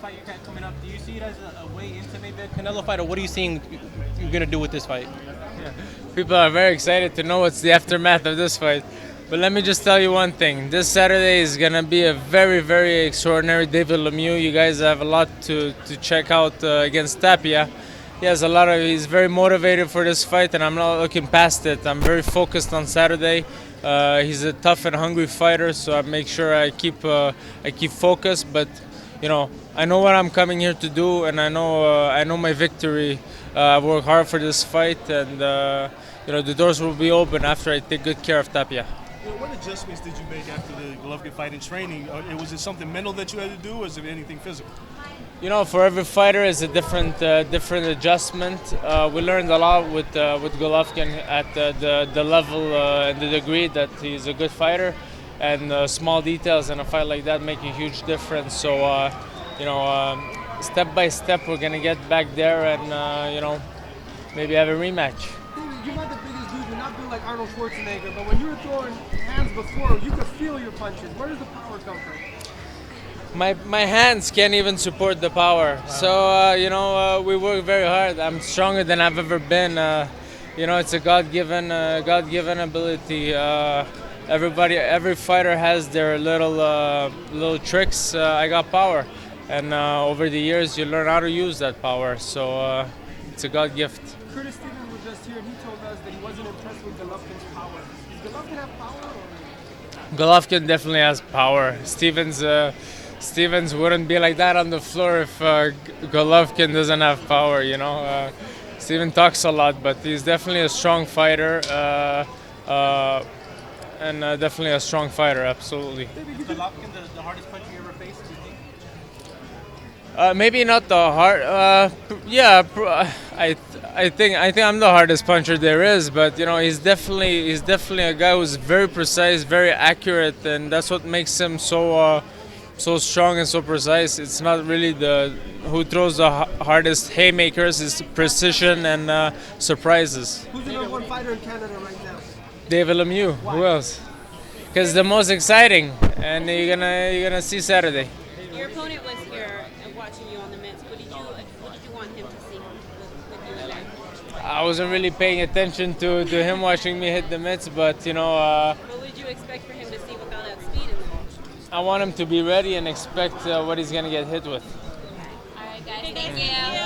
fight you got coming up, do you see it as a way into maybe a Canelo fight, or what are you seeing you're gonna do with this fight? People are very excited to know what's the aftermath of this fight. But let me just tell you one thing. This Saturday is going to be a very, very extraordinary David Lemieux. You guys have a lot to check out against Tapia. He's very motivated for this fight, and I'm not looking past it. I'm very focused on Saturday. He's a tough and hungry fighter, so I make sure I keep focused. But I know what I'm coming here to do, and I know my victory. I work hard for this fight, and the doors will be open after I take good care of Tapia. What adjustments did you make after the Golovkin fight in training? Was it something mental that you had to do, or is it anything physical? For every fighter is a different adjustment. We learned a lot with Golovkin at the level and the degree that he's a good fighter, and small details in a fight like that make a huge difference. So, step by step, we're gonna get back there and maybe have a rematch. You're not the biggest dude. You're not built like Arnold Schwarzenegger. But when you were throwing hands before, you could feel your punches. Where does the power come from? My hands can't even support the power. So we work very hard. I'm stronger than I've ever been. It's a God-given ability. Every fighter has their little tricks. I got power, and over the years you learn how to use that power. So it's a God gift. Curtis Stevens was just here, and he told us that he wasn't impressed with Golovkin's power. Does Golovkin have power? Golovkin definitely has power. Stevens wouldn't be like that on the floor if Golovkin doesn't have power. Steven talks a lot, but he's definitely a strong fighter, and definitely a strong fighter. Absolutely. Is Golovkin the hardest puncher you ever faced, do you think? Maybe not the hard. I think I'm the hardest puncher there is, but he's definitely a guy who's very precise, very accurate, and that's what makes him so strong and so precise. It's not really who throws the hardest haymakers. It's precision and surprises. Who's the number one fighter in Canada right now? David Lemieux. Why? Who else? Because the most exciting, and you're gonna see Saturday. Your opponent was here watching you on the mitts. What did you want him to see with you in there? I wasn't really paying attention to him watching me hit the mitts, but What would you expect for him to see without that speed in there? I want him to be ready and expect what he's gonna get hit with. All right, guys. Thank you.